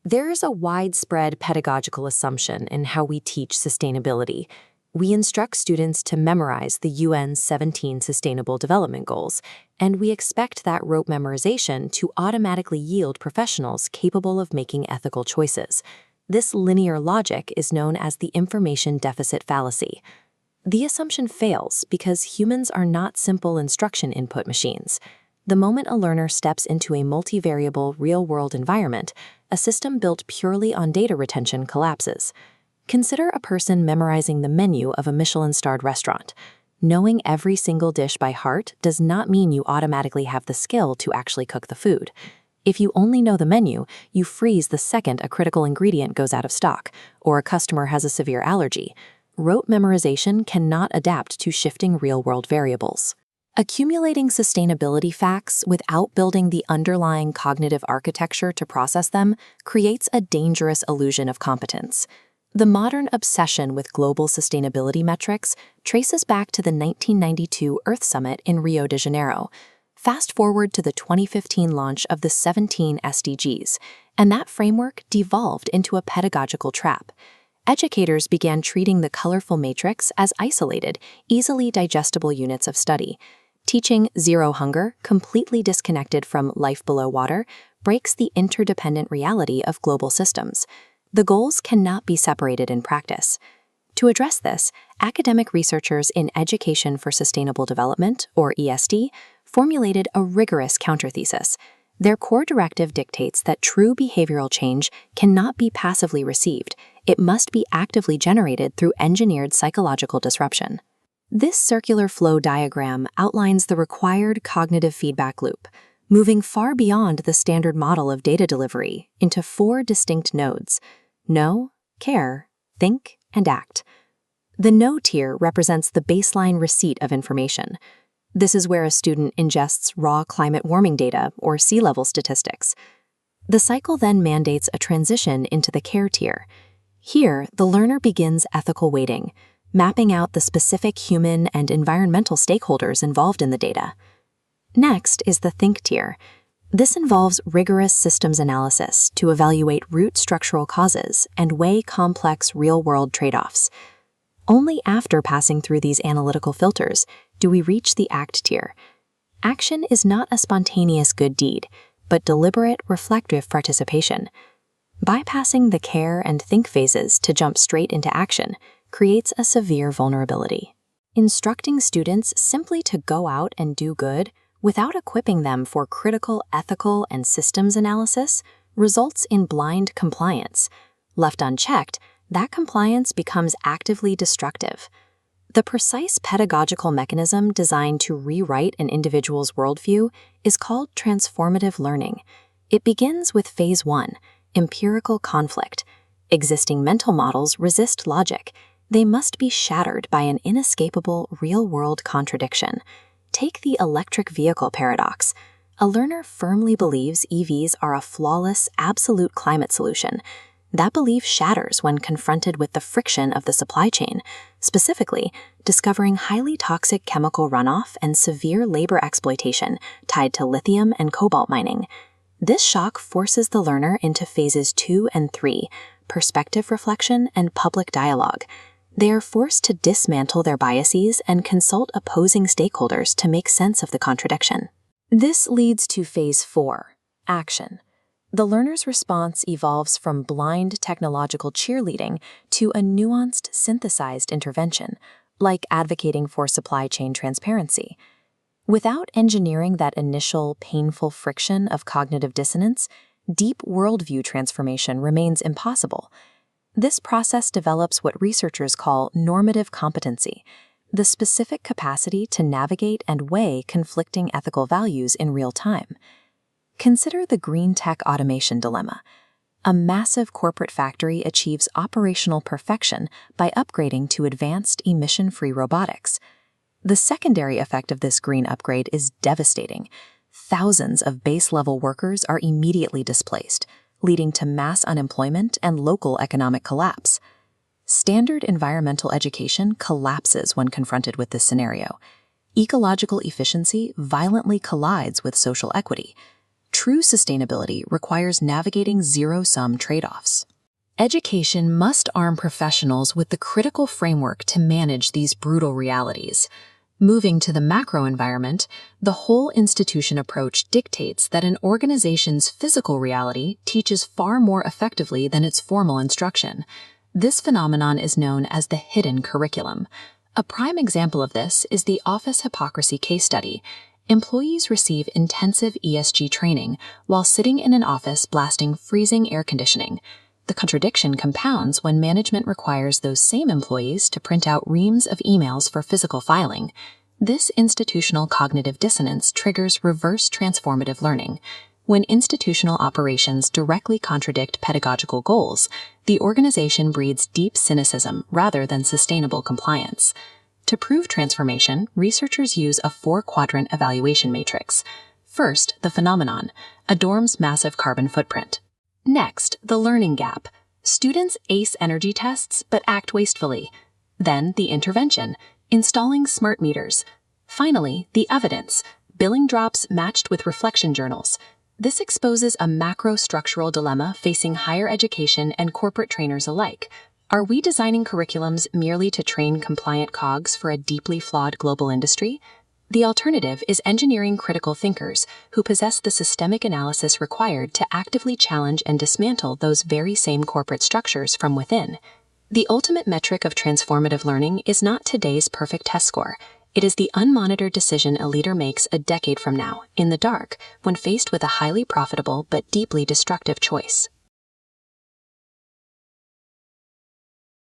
There is a widespread pedagogical assumption in how we teach sustainability. We instruct students to memorize the UN's 17 Sustainable Development Goals, and we expect that rote memorization to automatically yield professionals capable of making ethical choices. This linear logic is known as the information deficit fallacy. The assumption fails because humans are not simple instruction input machines. The moment a learner steps into a multivariable, real-world environment, a system built purely on data retention collapses. Consider a person memorizing the menu of a Michelin-starred restaurant. Knowing every single dish by heart does not mean you automatically have the skill to actually cook the food. If you only know the menu, you freeze the second a critical ingredient goes out of stock, or a customer has a severe allergy. Rote memorization cannot adapt to shifting real-world variables. Accumulating sustainability facts without building the underlying cognitive architecture to process them creates a dangerous illusion of competence. The modern obsession with global sustainability metrics traces back to the 1992 Earth Summit in Rio de Janeiro. Fast forward to the 2015 launch of the 17 SDGs, and that framework devolved into a pedagogical trap. Educators began treating the colorful matrix as isolated, easily digestible units of study. Teaching zero hunger, completely disconnected from life below water, breaks the interdependent reality of global systems. The goals cannot be separated in practice. To address this, academic researchers in Education for Sustainable Development, or ESD, formulated a rigorous counterthesis. Their core directive dictates that true behavioral change cannot be passively received. It must be actively generated through engineered psychological disruption. This circular flow diagram outlines the required cognitive feedback loop, moving far beyond the standard model of data delivery into 4 distinct nodes: know, care, think, and act. The know tier represents the baseline receipt of information. This is where a student ingests raw climate warming data or sea level statistics. The cycle then mandates a transition into the care tier. Here, the learner begins ethical weighting, mapping out the specific human and environmental stakeholders involved in the data. Next is the think tier. This involves rigorous systems analysis to evaluate root structural causes and weigh complex real-world trade-offs. Only after passing through these analytical filters do we reach the act tier. Action is not a spontaneous good deed, but deliberate, reflective participation. Bypassing the care and think phases to jump straight into action creates a severe vulnerability. Instructing students simply to go out and do good without equipping them for critical ethical and systems analysis results in blind compliance. Left unchecked, that compliance becomes actively destructive. The precise pedagogical mechanism designed to rewrite an individual's worldview is called transformative learning. It begins with phase 1, empirical conflict. Existing mental models resist logic. They must be shattered by an inescapable real-world contradiction. Take the electric vehicle paradox. A learner firmly believes EVs are a flawless, absolute climate solution. That belief shatters when confronted with the friction of the supply chain, specifically discovering highly toxic chemical runoff and severe labor exploitation tied to lithium and cobalt mining. This shock forces the learner into phases 2 and 3, perspective reflection and public dialogue. They are forced to dismantle their biases and consult opposing stakeholders to make sense of the contradiction. This leads to phase 4, action. The learner's response evolves from blind technological cheerleading to a nuanced, synthesized intervention, like advocating for supply chain transparency. Without engineering that initial painful friction of cognitive dissonance, deep worldview transformation remains impossible. This process develops what researchers call normative competency, the specific capacity to navigate and weigh conflicting ethical values in real time. Consider the green tech automation dilemma. A massive corporate factory achieves operational perfection by upgrading to advanced emission-free robotics. The secondary effect of this green upgrade is devastating. Thousands of base-level workers are immediately displaced, leading to mass unemployment and local economic collapse. Standard environmental education collapses when confronted with this scenario. Ecological efficiency violently collides with social equity. true sustainability requires navigating zero-sum trade-offs. Education must arm professionals with the critical framework to manage these brutal realities. Moving to the macro environment, the whole institution approach dictates that an organization's physical reality teaches far more effectively than its formal instruction. This phenomenon is known as the hidden curriculum. A prime example of this is the office hypocrisy case study. Employees receive intensive ESG training while sitting in an office blasting freezing air conditioning. The contradiction compounds when management requires those same employees to print out reams of emails for physical filing. This institutional cognitive dissonance triggers reverse transformative learning. When institutional operations directly contradict pedagogical goals, the organization breeds deep cynicism rather than sustainable compliance. To prove transformation, researchers use a 4-quadrant evaluation matrix. First, the phenomenon, a dorm's massive carbon footprint. Next, the learning gap. Students ace energy tests but act wastefully. Then, the intervention, installing smart meters. Finally, the evidence, billing drops matched with reflection journals. This exposes a macro-structural dilemma facing higher education and corporate trainers alike. Are we designing curriculums merely to train compliant cogs for a deeply flawed global industry? The alternative is engineering critical thinkers who possess the systemic analysis required to actively challenge and dismantle those very same corporate structures from within. The ultimate metric of transformative learning is not today's perfect test score. It is the unmonitored decision a leader makes a decade from now, in the dark, when faced with a highly profitable but deeply destructive choice.